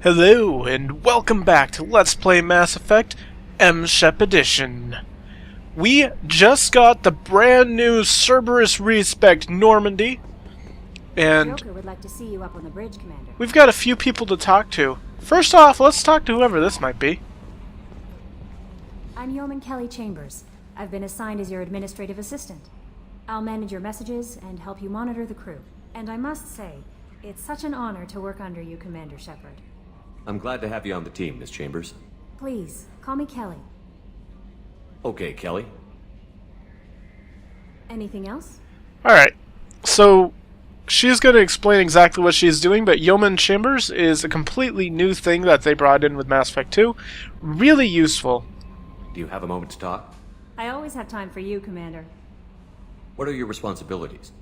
Hello, and welcome back to Let's Play Mass Effect M-Shep Edition. We just got the brand new Cerberus Respect Normandy, and Joker would like to see you up on the bridge, Commander. we've got a few people to talk to. First off, let's talk to whoever this might be. I'm Yeoman Kelly Chambers. I've been assigned as your administrative assistant. I'll manage your messages and help you monitor the crew. And I must say, it's such an honor to work under you, Commander Shepard. I'm glad to have you on the team, Miss Chambers. Please, call me Kelly. Okay, Kelly. Anything else? Alright, so she's going to explain exactly what she's doing, but Yeoman Chambers is a completely new thing that they brought in with Mass Effect 2. Really useful. Do you have a moment to talk? I always have time for you, Commander. What are your responsibilities?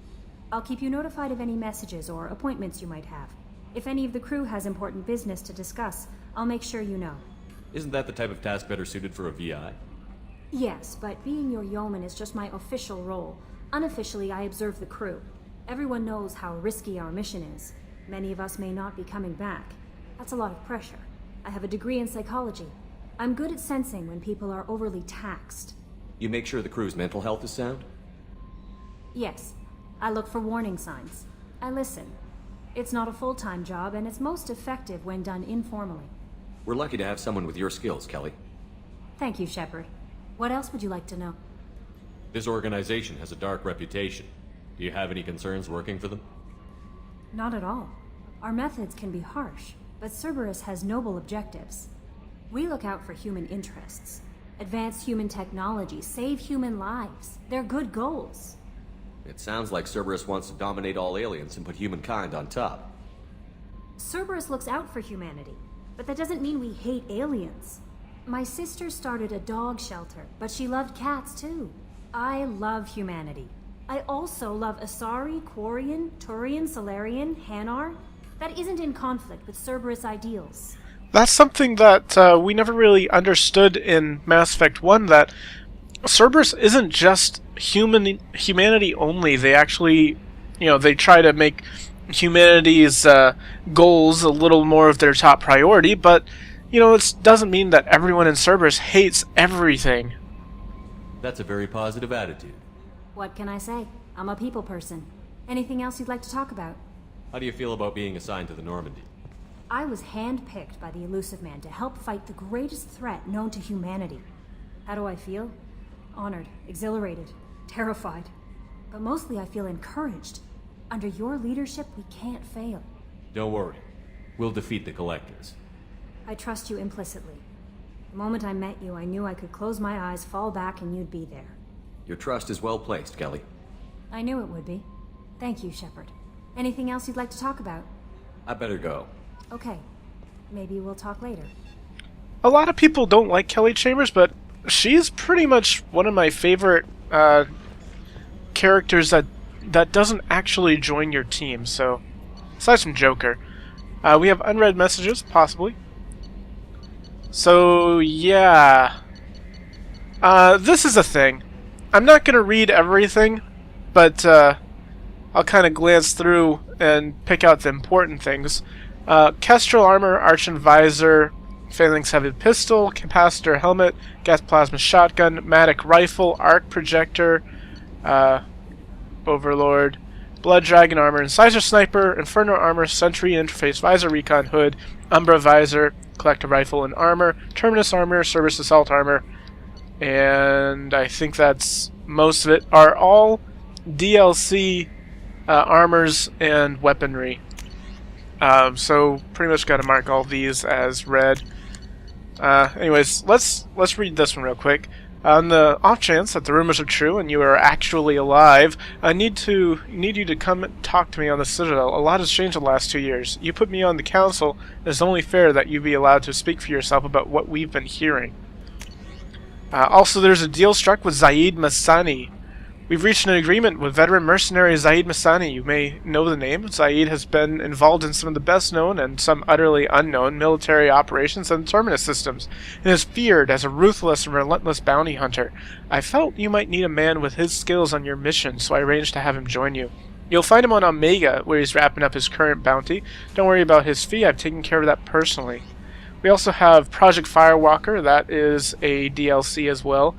I'll keep you notified of any messages or appointments you might have. If any of the crew has important business to discuss, I'll make sure you know. Isn't that the type of task better suited for a VI? Yes, but being your yeoman is just my official role. Unofficially, I observe the crew. Everyone knows how risky our mission is. Many of us may not be coming back. That's a lot of pressure. I have a degree in psychology. I'm good at sensing when people are overly taxed. You make sure the crew's mental health is sound? Yes, I look for warning signs. I listen. It's not a full-time job, and it's most effective when done informally. We're lucky to have someone with your skills, Kelly. Thank you, Shepard. What else would you like to know? This organization has a dark reputation. Do you have any concerns working for them? Not at all. Our methods can be harsh, but Cerberus has noble objectives. We look out for human interests. Advance human technology, save human lives. They're good goals. It sounds like Cerberus wants to dominate all aliens and put humankind on top. Cerberus looks out for humanity, but that doesn't mean we hate aliens. My sister started a dog shelter, but she loved cats too. I love humanity. I also love Asari, Quarian, Turian, Solarian, Hanar. That isn't in conflict with Cerberus ideals. That's something that we never really understood in Mass Effect 1, that Cerberus isn't just humanity only. They actually, they try to make humanity's goals a little more of their top priority, but, it doesn't mean that everyone in Cerberus hates everything. That's a very positive attitude. What can I say? I'm a people person. Anything else you'd like to talk about? How do you feel about being assigned to the Normandy? I was handpicked by the Elusive Man to help fight the greatest threat known to humanity. How do I feel? Honored, exhilarated, terrified. But mostly I feel encouraged. Under your leadership, we can't fail. Don't worry. We'll defeat the Collectors. I trust you implicitly. The moment I met you, I knew I could close my eyes, fall back, and you'd be there. Your trust is well placed, Kelly. I knew it would be. Thank you, Shepard. Anything else you'd like to talk about? I better go. Okay. Maybe we'll talk later. A lot of people don't like Kelly Chambers, but she's pretty much one of my favorite characters that doesn't actually join your team, so aside from Joker. We have unread messages, possibly. So, yeah. This is a thing. I'm not going to read everything, but I'll kind of glance through and pick out the important things. Kestrel armor, arch and visor, phalanx heavy pistol, capacitor helmet, gas plasma shotgun, matic rifle, arc projector, overlord, blood dragon armor, incisor sniper, inferno armor, sentry interface visor, recon hood, umbra visor, collector rifle and armor, terminus armor, Cerberus assault armor, and I think that's most of it, are all DLC armors and weaponry. So pretty much got to mark all these as red. Anyways, let's read this one real quick. On the off chance that the rumors are true and you are actually alive, I need you to come talk to me on the Citadel. A lot has changed in the last 2 years. You put me on the Council, and it's only fair that you be allowed to speak for yourself about what we've been hearing. Also, there's a deal struck with Zaid Massani. We've reached an agreement with veteran mercenary Zaid Massani. You may know the name. Zaid has been involved in some of the best known and some utterly unknown military operations and terminus systems, and is feared as a ruthless and relentless bounty hunter. I felt you might need a man with his skills on your mission, so I arranged to have him join you. You'll find him on Omega, where he's wrapping up his current bounty. Don't worry about his fee, I've taken care of that personally. We also have Project Firewalker, that is a DLC as well.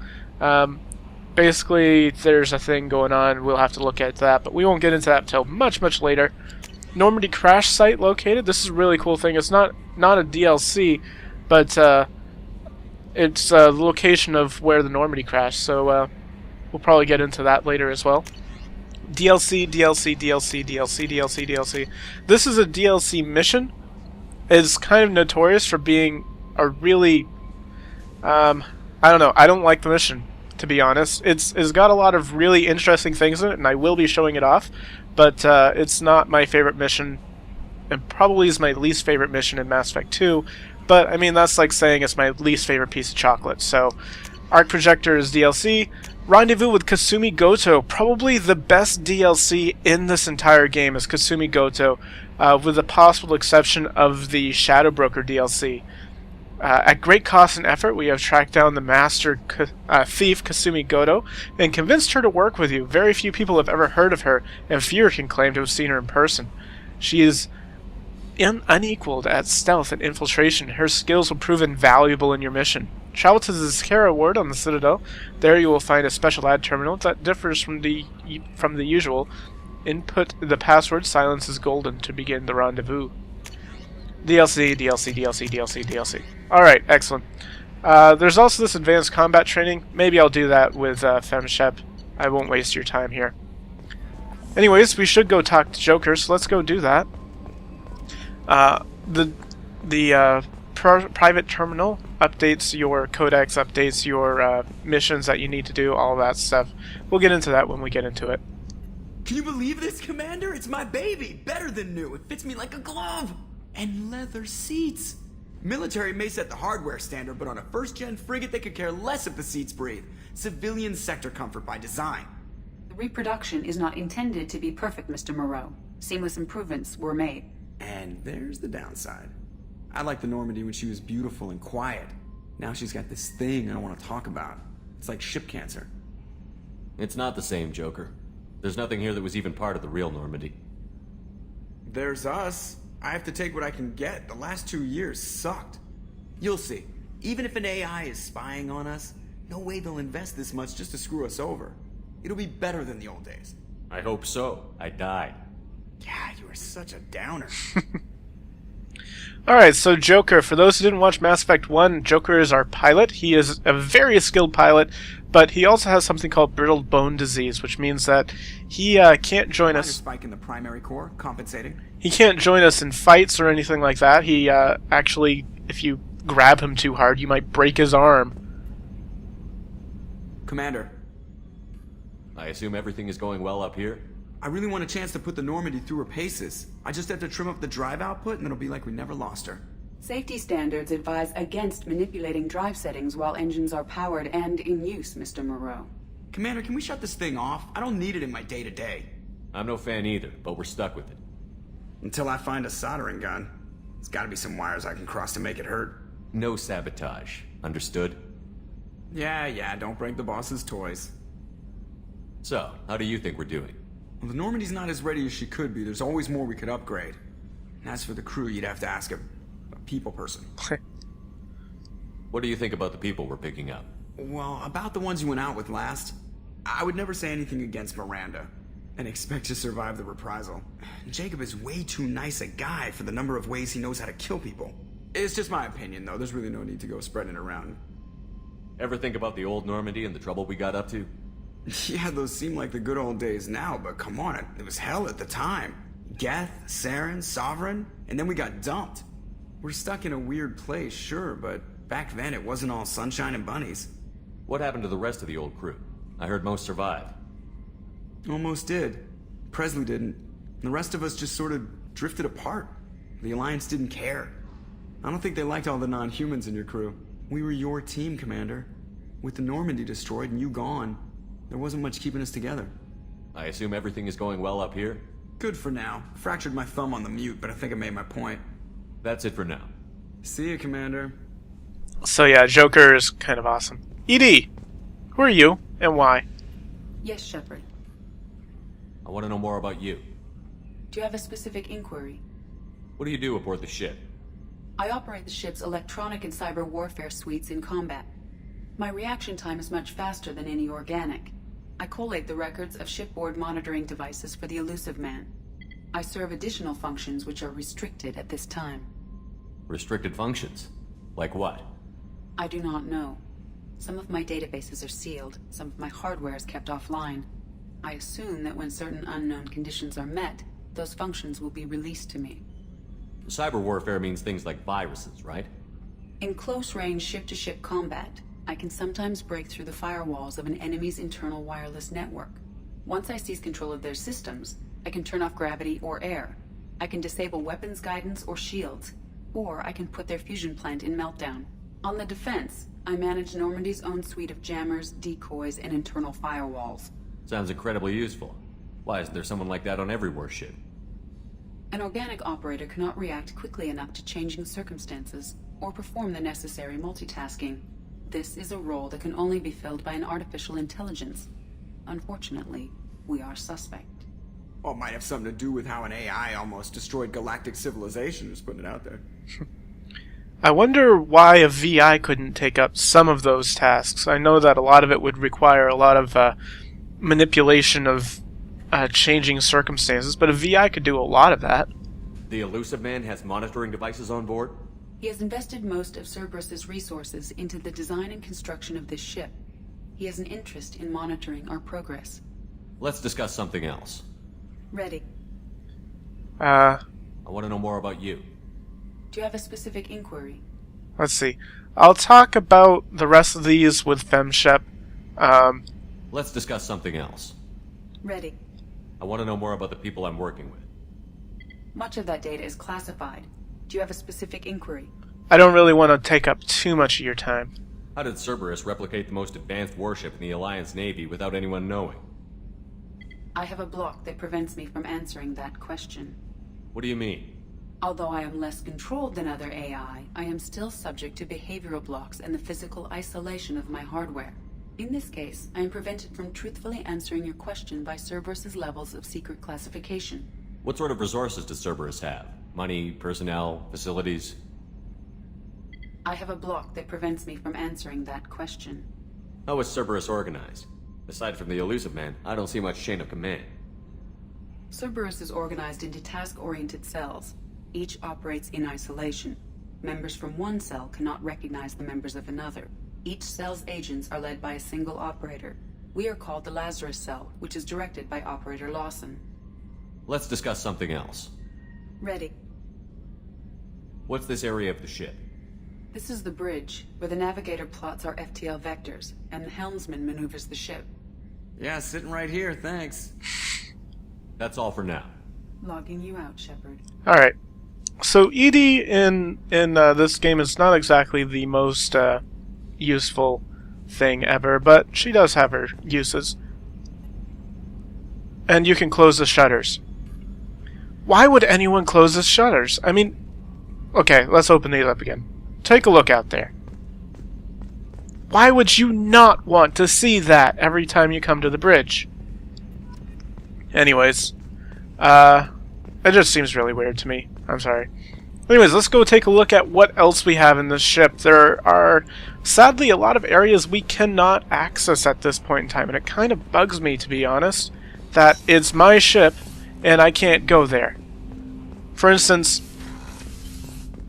Basically, there's a thing going on, we'll have to look at that, but we won't get into that until much, much later. Normandy crash site located. This is a really cool thing. It's not a DLC, but it's the location of where the Normandy crashed, so we'll probably get into that later as well. DLC, DLC, DLC, DLC, DLC, DLC. This is a DLC mission. It's kind of notorious for being a really... I don't know. I don't like the mission, to be honest. It's got a lot of really interesting things in it, and I will be showing it off, but it's not my favorite mission, and probably is my least favorite mission in Mass Effect 2, but I mean, that's like saying it's my least favorite piece of chocolate. So, Arc Projector is DLC. Rendezvous with Kasumi Goto, probably the best DLC in this entire game is Kasumi Goto, with the possible exception of the Shadow Broker DLC. At great cost and effort, we have tracked down the master thief Kasumi Goto and convinced her to work with you. Very few people have ever heard of her, and fewer can claim to have seen her in person. She is unequaled at stealth and infiltration. Her skills will prove invaluable in your mission. Travel to the Zskara ward on the Citadel. There you will find a special ad terminal that differs from the usual. Input the password "Silence is golden" to begin the rendezvous. DLC, DLC, DLC, DLC, DLC. Alright, excellent. There's also this advanced combat training. Maybe I'll do that with Femshep. I won't waste your time here. Anyways, we should go talk to Joker, so let's go do that. The private terminal updates your codex, updates your missions that you need to do, all that stuff. We'll get into that when we get into it. Can you believe this, Commander? It's my baby! Better than new. It fits me like a glove! And leather seats! Military may set the hardware standard, but on a first-gen frigate they could care less if the seats breathe. Civilian sector comfort by design. The reproduction is not intended to be perfect, Mr. Moreau. Seamless improvements were made. And there's the downside. I liked the Normandy when she was beautiful and quiet. Now she's got this thing I don't want to talk about. It's like ship cancer. It's not the same, Joker. There's nothing here that was even part of the real Normandy. There's us. I have to take what I can get. The last 2 years sucked. You'll see. Even if an AI is spying on us, no way they'll invest this much just to screw us over. It'll be better than the old days. I hope so. I died. Yeah, you are such a downer. Alright, so Joker, for those who didn't watch Mass Effect 1, Joker is our pilot. He is a very skilled pilot, but he also has something called brittle bone disease, which means that he can't join us. Spike in the primary core, compensating. He can't join us in fights or anything like that. He actually, if you grab him too hard, you might break his arm. Commander, I assume everything is going well up here? I really want a chance to put the Normandy through her paces. I just have to trim up the drive output and it'll be like we never lost her. Safety standards advise against manipulating drive settings while engines are powered and in use, Mr. Moreau. Commander, can we shut this thing off? I don't need it in my day-to-day. I'm no fan either, but we're stuck with it. Until I find a soldering gun. There's gotta be some wires I can cross to make it hurt. No sabotage. Understood? Yeah, don't break the boss's toys. So, how do you think we're doing? Well, the Normandy's not as ready as she could be. There's always more we could upgrade. And as for the crew, you'd have to ask a people person. What do you think about the people we're picking up? Well, about the ones you went out with last, I would never say anything against Miranda and expect to survive the reprisal. Jacob is way too nice a guy for the number of ways he knows how to kill people. It's just my opinion, though. There's really no need to go spreading it around. Ever think about the old Normandy and the trouble we got up to? Yeah, those seem like the good old days now, but come on, it was hell at the time. Geth, Saren, Sovereign, and then we got dumped. We're stuck in a weird place, sure, but back then it wasn't all sunshine and bunnies. What happened to the rest of the old crew? I heard most survived. Almost did. Presley didn't. The rest of us just sort of drifted apart. The Alliance didn't care. I don't think they liked all the non-humans in your crew. We were your team, Commander. With the Normandy destroyed and you gone, there wasn't much keeping us together. I assume everything is going well up here? Good for now. Fractured my thumb on the mute, but I think I made my point. That's it for now. See you, Commander. So yeah, Joker is kind of awesome. ED, who are you and why? Yes, Shepard. I want to know more about you. Do you have a specific inquiry? What do you do aboard the ship? I operate the ship's electronic and cyber warfare suites in combat. My reaction time is much faster than any organic. I collate the records of shipboard monitoring devices for the Elusive Man. I serve additional functions which are restricted at this time. Restricted functions? Like what? I do not know. Some of my databases are sealed, some of my hardware is kept offline. I assume that when certain unknown conditions are met, those functions will be released to me. Cyber warfare means things like viruses, right? In close-range ship-to-ship combat, I can sometimes break through the firewalls of an enemy's internal wireless network. Once I seize control of their systems, I can turn off gravity or air. I can disable weapons guidance or shields, or I can put their fusion plant in meltdown. On the defense, I manage Normandy's own suite of jammers, decoys, and internal firewalls. Sounds incredibly useful. Why isn't there someone like that on every warship? An organic operator cannot react quickly enough to changing circumstances, or perform the necessary multitasking. This is a role that can only be filled by an artificial intelligence. Unfortunately, we are suspect. Well, it might have something to do with how an AI almost destroyed galactic civilization, just putting it out there. I wonder why a VI couldn't take up some of those tasks. I know that a lot of it would require a lot of manipulation of changing circumstances, but a VI could do a lot of that. The Elusive Man has monitoring devices on board? He has invested most of Cerberus's resources into the design and construction of this ship. He has an interest in monitoring our progress. Let's discuss something else. Ready. I want to know more about you. Do you have a specific inquiry? Let's see. I'll talk about the rest of these with FemShep. Let's discuss something else. Ready. I want to know more about the people I'm working with. Much of that data is classified. Do you have a specific inquiry? I don't really want to take up too much of your time. How did Cerberus replicate the most advanced warship in the Alliance Navy without anyone knowing? I have a block that prevents me from answering that question. What do you mean? Although I am less controlled than other AI, I am still subject to behavioral blocks and the physical isolation of my hardware. In this case, I am prevented from truthfully answering your question by Cerberus's levels of secret classification. What sort of resources does Cerberus have? Money, personnel, facilities? I have a block that prevents me from answering that question. How is Cerberus organized? Aside from the Elusive Man, I don't see much chain of command. Cerberus is organized into task-oriented cells. Each operates in isolation. Members from one cell cannot recognize the members of another. Each cell's agents are led by a single operator. We are called the Lazarus Cell, which is directed by Operator Lawson. Let's discuss something else. Ready. What's this area of the ship? This is the bridge, where the navigator plots our FTL vectors, and the helmsman maneuvers the ship. Yeah, sitting right here, thanks. That's all for now. Logging you out, Shepard. Alright. So Edie in this game is not exactly the most useful thing ever, but she does have her uses. And you can close the shutters. Why would anyone close the shutters? I mean, okay, let's open these up again. Take a look out there. Why would you not want to see that every time you come to the bridge? Anyways, it just seems really weird to me. I'm sorry. Anyways, let's go take a look at what else we have in this ship. There are, sadly, a lot of areas we cannot access at this point in time, and it kind of bugs me, to be honest, that it's my ship and I can't go there. For instance,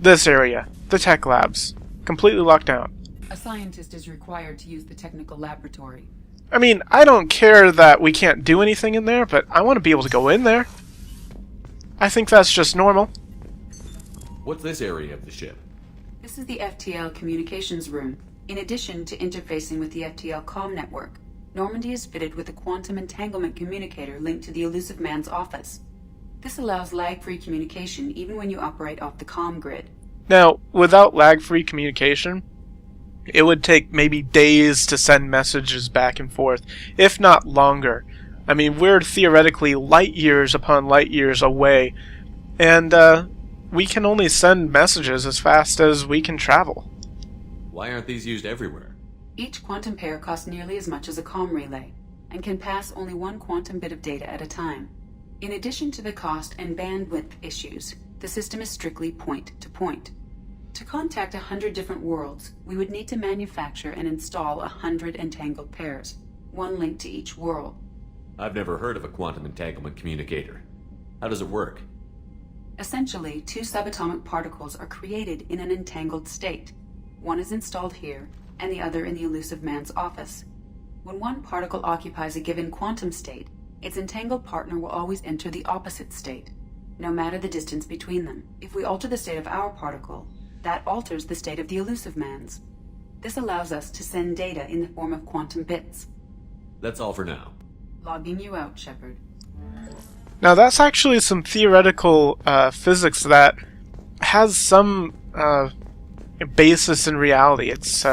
this area, the tech labs, completely locked down. A scientist is required to use the technical laboratory. I mean, I don't care that we can't do anything in there, but I want to be able to go in there. I think that's just normal. What's this area of the ship? This is the FTL communications room. In addition to interfacing with the FTL comm network, Normandy is fitted with a quantum entanglement communicator linked to the Elusive Man's office. This allows lag-free communication even when you operate off the comm grid. Now, without lag-free communication, it would take maybe days to send messages back and forth, if not longer. I mean, we're theoretically light years upon light years away, and we can only send messages as fast as we can travel. Why aren't these used everywhere? Each quantum pair costs nearly as much as a comm relay. and can pass only one quantum bit of data at a time. In addition to the cost and bandwidth issues, the system is strictly point-to-point. To contact 100 different worlds, we would need to manufacture and install 100 entangled pairs, one link to each world. I've never heard of a quantum entanglement communicator. How does it work? Essentially, 2 subatomic particles are created in an entangled state. One is installed here, and the other in the elusive man's office. When one particle occupies a given quantum state, its entangled partner will always enter the opposite state, no matter the distance between them. If we alter the state of our particle, that alters the state of the elusive man's. This allows us to send data in the form of quantum bits. That's all for now. Logging you out, Shepard. Now that's actually some theoretical physics that has some basis in reality. It's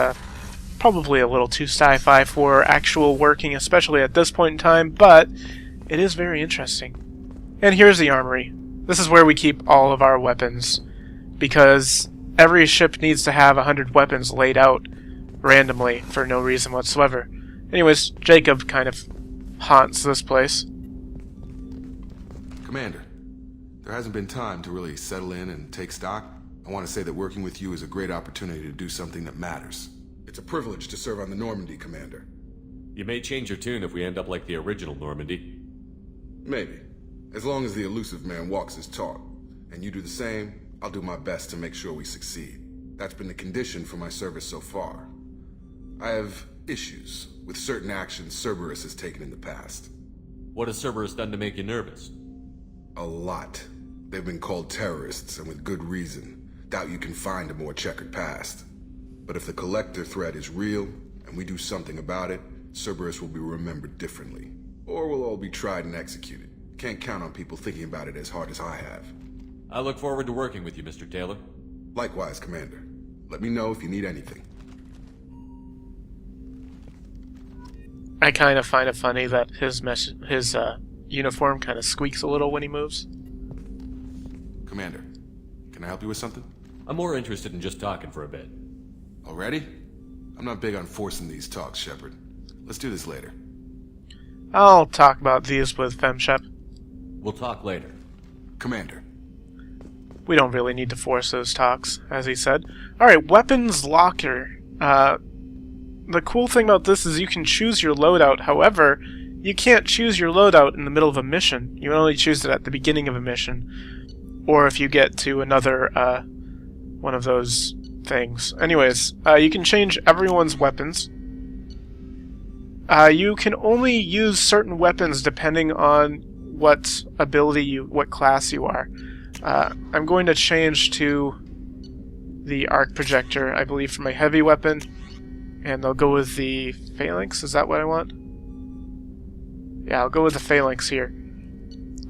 probably a little too sci-fi for actual working, especially at this point in time, but it is very interesting. And here's the armory. This is where we keep all of our weapons, because every ship needs to have 100 weapons laid out randomly for no reason whatsoever. Anyways, Jacob kind of haunts this place. Commander, there hasn't been time to really settle in and take stock. I want to say that working with you is a great opportunity to do something that matters. It's a privilege to serve on the Normandy, Commander. You may change your tune if we end up like the original Normandy. Maybe. As long as the elusive man walks his talk, and you do the same, I'll do my best to make sure we succeed. That's been the condition for my service so far. I have issues with certain actions Cerberus has taken in the past. What has Cerberus done to make you nervous? A lot. They've been called terrorists, and with good reason. Doubt you can find a more checkered past. But if the Collector threat is real, and we do something about it, Cerberus will be remembered differently. Or we'll all be tried and executed. Can't count on people thinking about it as hard as I have. I look forward to working with you, Mr. Taylor. Likewise, Commander. Let me know if you need anything. I kind of find it funny that his uniform kind of squeaks a little when he moves. Commander, can I help you with something? I'm more interested in just talking for a bit. Already? I'm not big on forcing these talks, Shepard. Let's do this later. I'll talk about these with FemShep. We'll talk later. Commander. We don't really need to force those talks, as he said. Alright, weapons locker. The cool thing about this is you can choose your loadout. However, you can't choose your loadout in the middle of a mission. You can only choose it at the beginning of a mission, or if you get to another one of those things. Anyways, you can change everyone's weapons. You can only use certain weapons depending on what what class you are. I'm going to change to the arc projector, I believe, for my heavy weapon. And I'll go with the phalanx. Is that what I want? Yeah, I'll go with the phalanx here.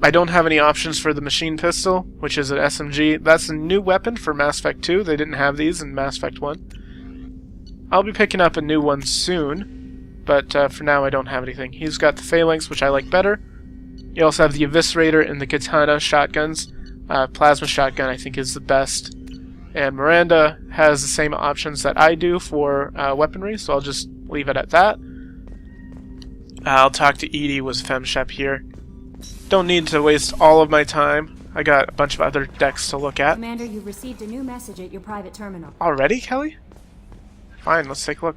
I don't have any options for the machine pistol, which is an SMG. That's a new weapon for Mass Effect 2. They didn't have these in Mass Effect 1. I'll be picking up a new one soon, but for now I don't have anything. He's got the phalanx, which I like better. You also have the Eviscerator and the Katana shotguns. Plasma shotgun, I think, is the best. And Miranda has the same options that I do for weaponry, so I'll just leave it at that. I'll talk to Edie with FemShep here. Don't need to waste all of my time. I got a bunch of other decks to look at. Commander, you've received a new message at your private terminal. Already, Kelly? Fine, let's take a look.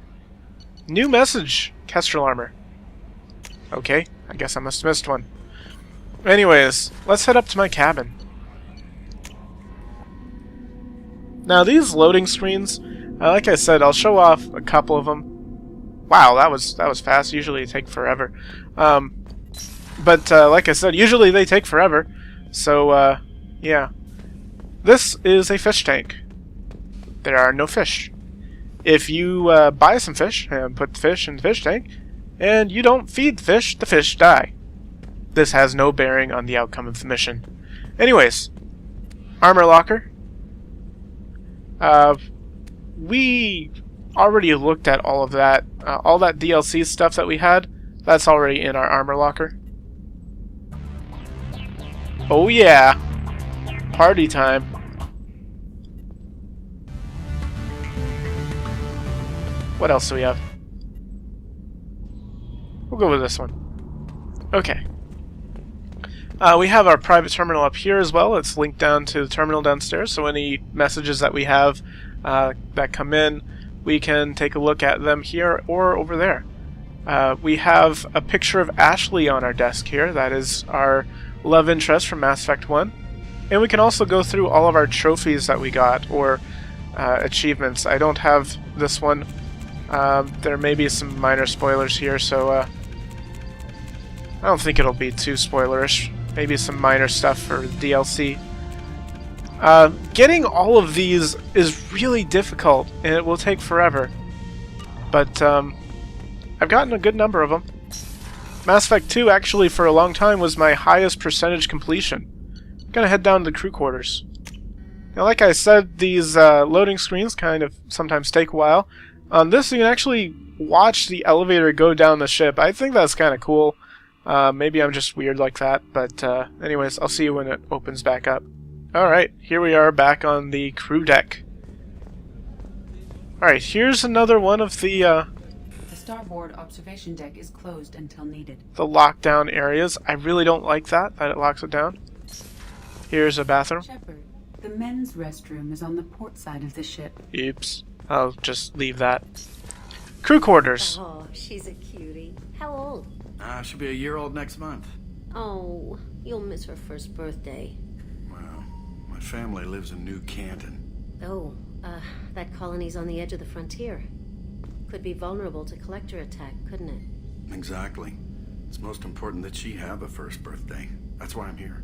New message! Kestrel armor. Okay, I guess I must have missed one. Anyways, let's head up to my cabin. Now these loading screens, like I said, I'll show off a couple of them. Wow, that was fast. Usually they take forever. But like I said, usually they take forever. So yeah. This is a fish tank. There are no fish. If you buy some fish and put the fish in the fish tank, and you don't feed the fish die. This has no bearing on the outcome of the mission. Anyways, armor locker. We already looked at all of that. All that DLC stuff that we had, that's already in our armor locker. Oh yeah! Party time. What else do we have? We'll go with this one. Okay. We have our private terminal up here as well. It's linked down to the terminal downstairs, so any messages that we have that come in, we can take a look at them here or over there. We have a picture of Ashley on our desk here. That is our love interest from Mass Effect 1. And we can also go through all of our trophies that we got, or achievements. I don't have this one. There may be some minor spoilers here, so I don't think it'll be too spoilerish. Maybe some minor stuff for DLC. Getting all of these is really difficult, and it will take forever. But I've gotten a good number of them. Mass Effect 2 actually for a long time was my highest percentage completion. I'm gonna head down to the crew quarters. Now, like I said, these loading screens kind of sometimes take a while. On this, you can actually watch the elevator go down the ship. I think that's kind of cool. Maybe I'm just weird like that, but anyways, I'll see you when it opens back up. Alright, here we are back on the crew deck. Alright, here's another one of the starboard observation deck is closed until needed. the lockdown areas. I really don't like that it locks it down. Here's a bathroom. Shepard, the men's restroom is on the port side of the ship. Oops. I'll just leave that. Crew quarters. Oh, she's a cutie. How old? She'll be a year old next month. Oh, you'll miss her first birthday. Well, my family lives in New Canton. Oh, that colony's on the edge of the frontier. Could be vulnerable to collector attack, couldn't it? Exactly. It's most important that she have a first birthday. That's why I'm here.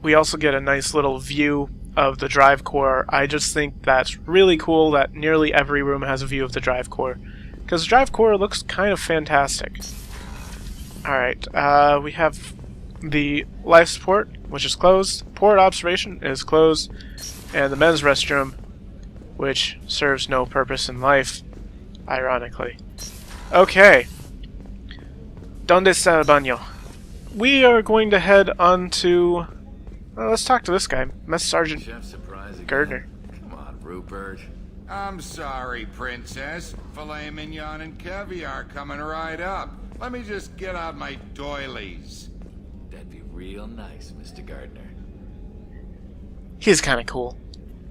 We also get a nice little view of the drive core. I just think that's really cool that nearly every room has a view of the drive core, because the drive core looks kind of fantastic. Alright, we have the life support, which is closed. Port observation is closed. And the men's restroom, which serves no purpose in life, ironically. Okay. ¿Dónde está el baño? We are going to head on to... let's talk to this guy, Mess Sergeant Chef surprise again. Gardner. Come on, Rupert. I'm sorry, Princess. Filet mignon and caviar coming right up. Let me just get out my doilies. That'd be real nice, Mr. Gardner. He's kind of cool.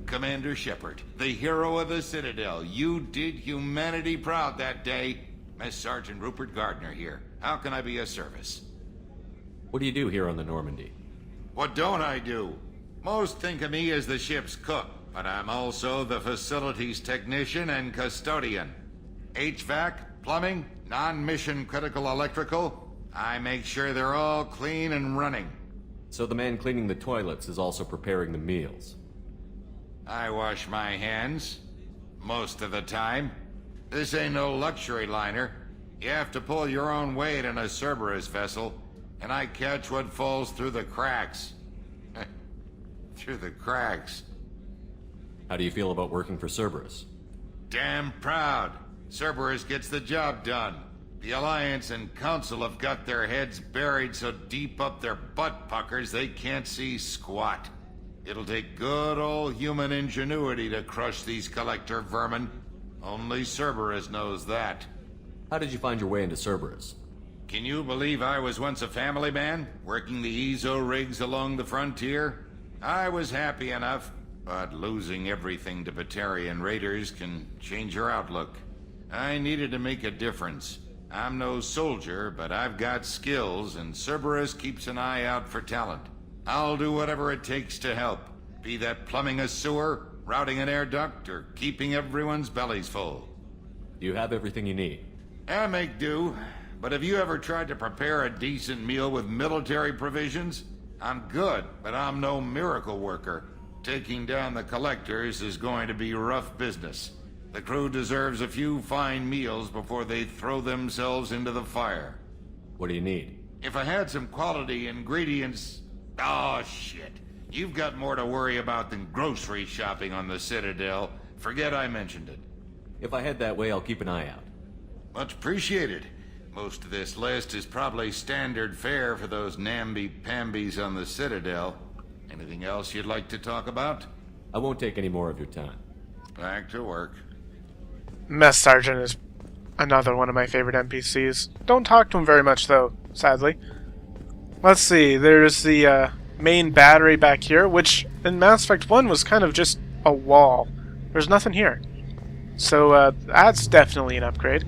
Commander Shepard, the hero of the Citadel. You did humanity proud that day. Mess Sergeant Rupert Gardner here. How can I be of service? What do you do here on the Normandy? What don't I do? Most think of me as the ship's cook, but I'm also the facilities technician and custodian. HVAC, plumbing, non-mission critical electrical. I make sure they're all clean and running. So the man cleaning the toilets is also preparing the meals. I wash my hands. Most of the time. This ain't no luxury liner. You have to pull your own weight in a Cerberus vessel, and I catch what falls through the cracks. Through the cracks. How do you feel about working for Cerberus? Damn proud. Cerberus gets the job done. The Alliance and Council have got their heads buried so deep up their butt puckers they can't see squat. It'll take good old human ingenuity to crush these collector vermin. Only Cerberus knows that. How did you find your way into Cerberus? Can you believe I was once a family man, working the EZO rigs along the frontier? I was happy enough, but losing everything to Batarian raiders can change your outlook. I needed to make a difference. I'm no soldier, but I've got skills, and Cerberus keeps an eye out for talent. I'll do whatever it takes to help, be that plumbing a sewer, routing an air duct, or keeping everyone's bellies full. Do you have everything you need? I make do, but have you ever tried to prepare a decent meal with military provisions? I'm good, but I'm no miracle worker. Taking down the collectors is going to be rough business. The crew deserves a few fine meals before they throw themselves into the fire. What do you need? If I had some quality ingredients... Oh, shit. You've got more to worry about than grocery shopping on the Citadel. Forget I mentioned it. If I head that way, I'll keep an eye out. Much appreciated. Most of this list is probably standard fare for those namby-pambies on the Citadel. Anything else you'd like to talk about? I won't take any more of your time. Back to work. Mess Sergeant is another one of my favorite NPCs. Don't talk to him very much, though, sadly. Let's see, there's the main battery back here, which in Mass Effect 1 was kind of just a wall. There's nothing here. So that's definitely an upgrade.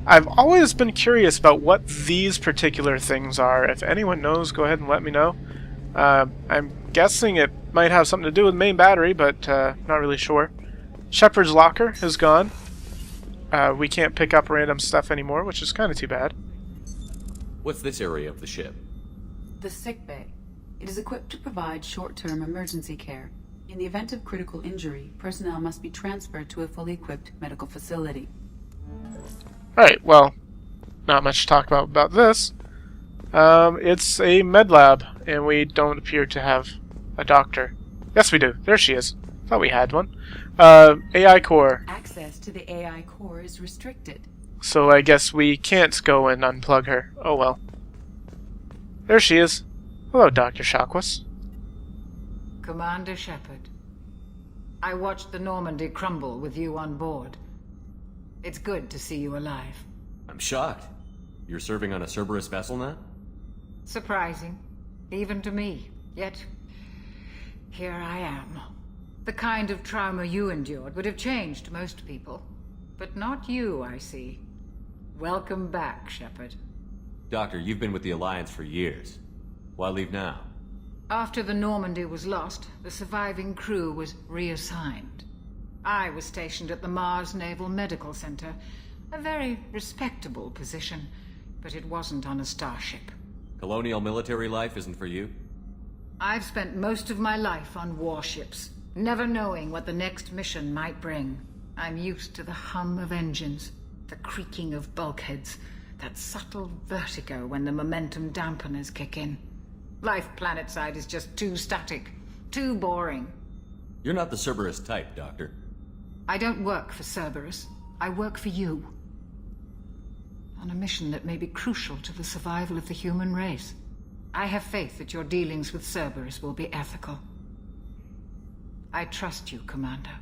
I've always been curious about what these particular things are. If anyone knows, go ahead and let me know. I'm guessing it might have something to do with main battery, but not really sure. Shepard's locker is gone. We can't pick up random stuff anymore, which is kind of too bad. What's this area of the ship? The sick bay. It is equipped to provide short-term emergency care. In the event of critical injury, personnel must be transferred to a fully equipped medical facility. Alright, well, not much to talk about this. It's a med lab, and we don't appear to have a doctor. Yes, we do. There she is. Thought we had one. AI core. Access to the AI core is restricted. So I guess we can't go and unplug her. Oh well. There she is. Hello, Dr. Shockwell. Commander Shepard. I watched the Normandy crumble with you on board. It's good to see you alive. I'm shocked. You're serving on a Cerberus vessel now? Surprising, even to me. Yet, here I am. The kind of trauma you endured would have changed most people. But not you, I see. Welcome back, Shepard. Doctor, you've been with the Alliance for years. Why leave now? After the Normandy was lost, the surviving crew was reassigned. I was stationed at the Mars Naval Medical Center, a very respectable position, but it wasn't on a starship. Colonial military life isn't for you? I've spent most of my life on warships, never knowing what the next mission might bring. I'm used to the hum of engines, the creaking of bulkheads, that subtle vertigo when the momentum dampeners kick in. Life planetside is just too static, too boring. You're not the Cerberus type, Doctor. I don't work for Cerberus. I work for you. On a mission that may be crucial to the survival of the human race. I have faith that your dealings with Cerberus will be ethical. I trust you, Commander.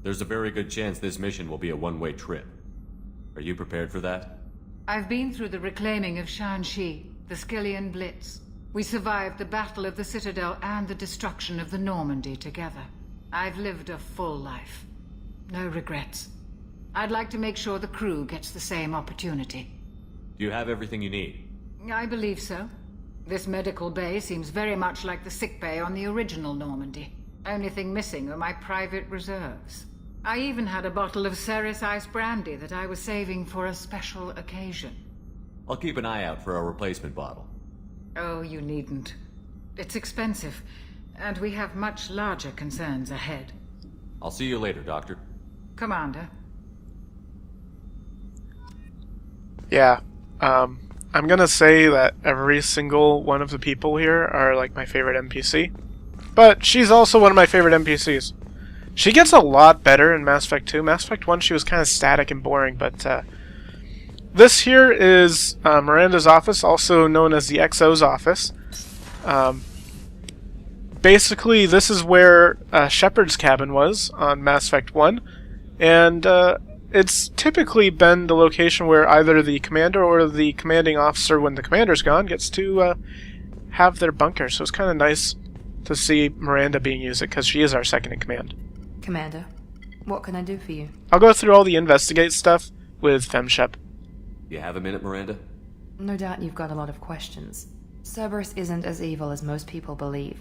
There's a very good chance this mission will be a one-way trip. Are you prepared for that? I've been through the reclaiming of Shanxi, the Skillian Blitz. We survived the Battle of the Citadel and the destruction of the Normandy together. I've lived a full life. No regrets. I'd like to make sure the crew gets the same opportunity. Do you have everything you need? I believe so. This medical bay seems very much like the sick bay on the original Normandy. Only thing missing are my private reserves. I even had a bottle of Ceres Ice Brandy that I was saving for a special occasion. I'll keep an eye out for a replacement bottle. Oh, you needn't. It's expensive, and we have much larger concerns ahead. I'll see you later, Doctor. Commander. Yeah, I'm gonna say that every single one of the people here are like my favorite NPC. But she's also one of my favorite NPCs. She gets a lot better in Mass Effect 2. Mass Effect 1 she was kind of static and boring, but this here is Miranda's office, also known as the XO's office. Basically, this is where Shepard's cabin was on Mass Effect 1, and it's typically been the location where either the commander or the commanding officer, when the commander's gone, gets to have their bunker. So it's kind of nice to see Miranda being used, because she is our second in command. Commander, what can I do for you? I'll go through all the investigate stuff with FemShep. You have a minute, Miranda? No doubt you've got a lot of questions. Cerberus isn't as evil as most people believe.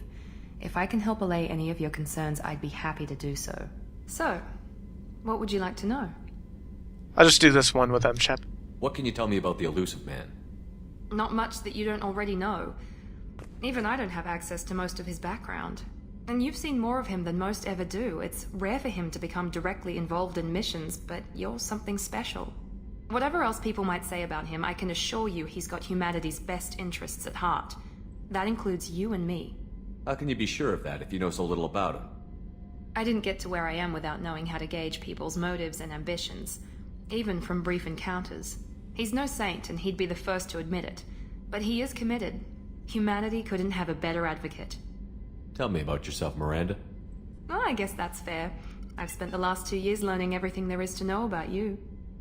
If I can help allay any of your concerns, I'd be happy to do so. So, what would you like to know? I'll just do this one with FemShep. What can you tell me about the elusive man? Not much that you don't already know. Even I don't have access to most of his background. And you've seen more of him than most ever do. It's rare for him to become directly involved in missions, but you're something special. Whatever else people might say about him, I can assure you he's got humanity's best interests at heart. That includes you and me. How can you be sure of that if you know so little about him? I didn't get to where I am without knowing how to gauge people's motives and ambitions, even from brief encounters. He's no saint, and he'd be the first to admit it. But he is committed. Humanity couldn't have a better advocate. Tell me about yourself, Miranda. Well, I guess that's fair. I've spent the last 2 years learning everything there is to know about you.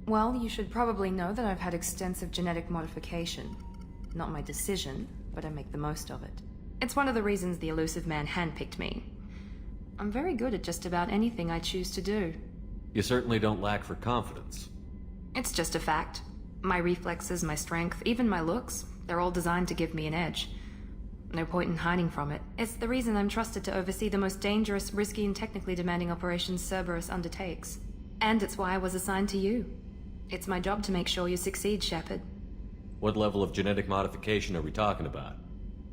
Well, you should probably know that I've had extensive genetic modification. Not my decision, but I make the most of it. It's one of the reasons the elusive man handpicked me. I'm very good at just about anything I choose to do. You certainly don't lack for confidence. It's just a fact. My reflexes, my strength, even my looks, they're all designed to give me an edge. No point in hiding from it. It's the reason I'm trusted to oversee the most dangerous, risky, and technically demanding operations Cerberus undertakes. And it's why I was assigned to you. It's my job to make sure you succeed, Shepard. What level of genetic modification are we talking about?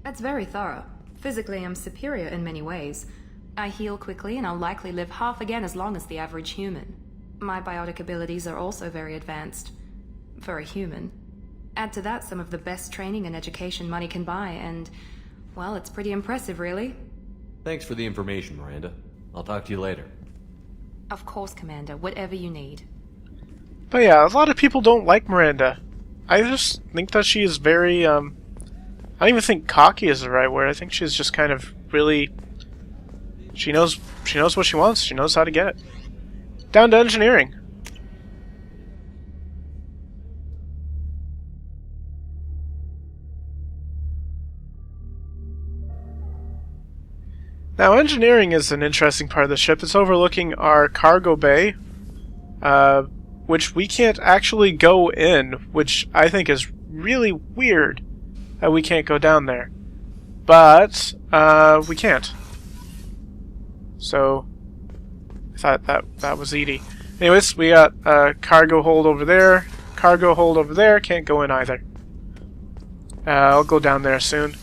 That's very thorough. Physically, I'm superior in many ways. I heal quickly, and I'll likely live half again as long as the average human. My biotic abilities are also very advanced. For a human. Add to that some of the best training and education money can buy, and, well, it's pretty impressive, really. Thanks for the information, Miranda. I'll talk to you later. Of course, Commander. Whatever you need. But yeah, a lot of people don't like Miranda. I just think that she is very, I don't even think cocky is the right word. I think she's just kind of really... She knows what she wants. She knows how to get it. Down to engineering. Now, engineering is an interesting part of the ship. It's overlooking our cargo bay, which we can't actually go in, which I think is really weird that we can't go down there. But, we can't. So, I thought that was Edie. Anyways, we got a cargo hold over there, cargo hold over there, can't go in either. I'll go down there soon.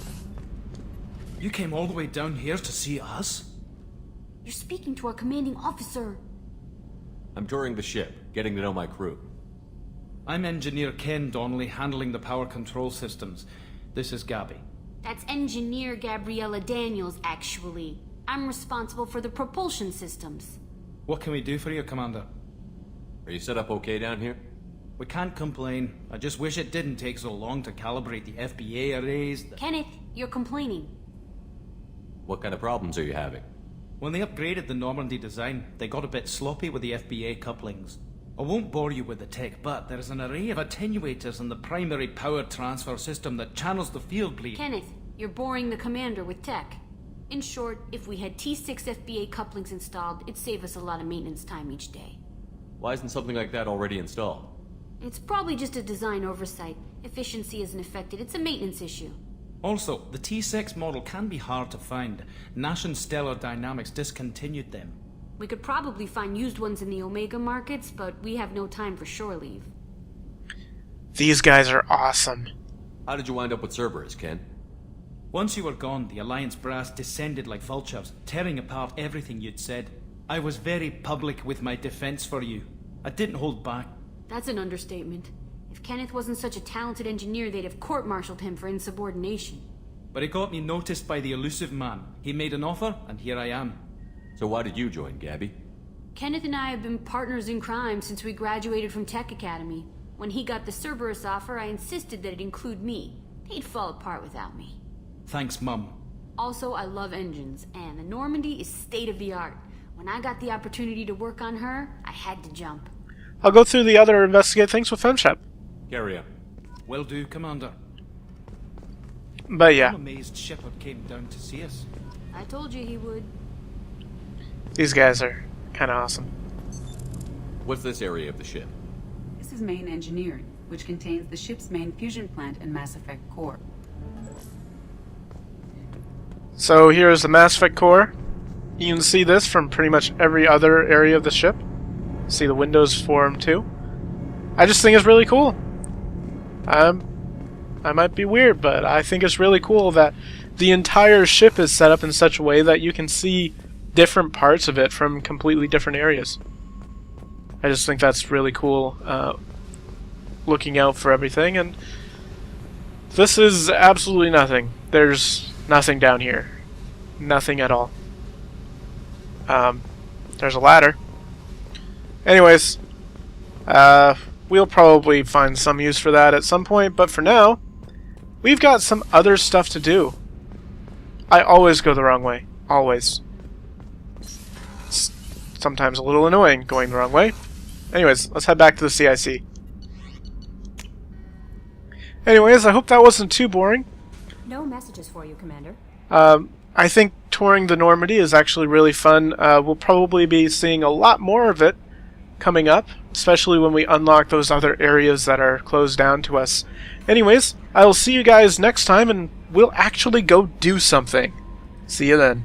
You came all the way down here to see us? You're speaking to our commanding officer. I'm touring the ship, getting to know my crew. I'm Engineer Ken Donnelly, handling the power control systems. This is Gabby. That's Engineer Gabriella Daniels, actually. I'm responsible for the propulsion systems. What can we do for you, Commander? Are you set up okay down here? We can't complain. I just wish it didn't take so long to calibrate the FBA arrays. Kenneth, you're complaining. What kind of problems are you having? When they upgraded the Normandy design, they got a bit sloppy with the FBA couplings. I won't bore you with the tech, but there's an array of attenuators in the primary power transfer system that channels the field bleed. Kenneth, you're boring the commander with tech. In short, if we had T6 FBA couplings installed, it'd save us a lot of maintenance time each day. Why isn't something like that already installed? It's probably just a design oversight. Efficiency isn't affected. It's a maintenance issue. Also, the T6 model can be hard to find. Nash and Stellar Dynamics discontinued them. We could probably find used ones in the Omega markets, but we have no time for shore leave. These guys are awesome. How did you wind up with Cerberus, Ken? Once you were gone, the Alliance brass descended like vultures, tearing apart everything you'd said. I was very public with my defense for you. I didn't hold back. That's an understatement. If Kenneth wasn't such a talented engineer, they'd have court-martialed him for insubordination. But it got me noticed by the elusive man. He made an offer, and here I am. So why did you join, Gabby? Kenneth and I have been partners in crime since we graduated from Tech Academy. When he got the Cerberus offer, I insisted that it include me. They'd fall apart without me. Thanks, Mum. Also, I love engines, and the Normandy is state-of-the-art. When I got the opportunity to work on her, I had to jump. I'll go through the other investigate things with FemShep. Carry on. Will do, Commander. But yeah. I'm amazed Shepard came down to see us. I told you he would. These guys are kind of awesome. What's this area of the ship? This is main engineering, which contains the ship's main fusion plant and Mass Effect core. So here's the Mass Effect core. You can see this from pretty much every other area of the ship. See the windows form too. I just think it's really cool. I might be weird, but I think it's really cool that the entire ship is set up in such a way that you can see different parts of it from completely different areas. I just think that's really cool, looking out for everything, and this is absolutely nothing. There's nothing down here. Nothing at all. There's a ladder. Anyways, we'll probably find some use for that at some point, but for now, we've got some other stuff to do. I always go the wrong way. Always. It's sometimes a little annoying going the wrong way. Anyways, let's head back to the CIC. Anyways, I hope that wasn't too boring. No messages for you, Commander. I think touring the Normandy is actually really fun. We'll probably be seeing a lot more of it coming up, especially when we unlock those other areas that are closed down to us. Anyways, I will see you guys next time, and we'll actually go do something. See you then.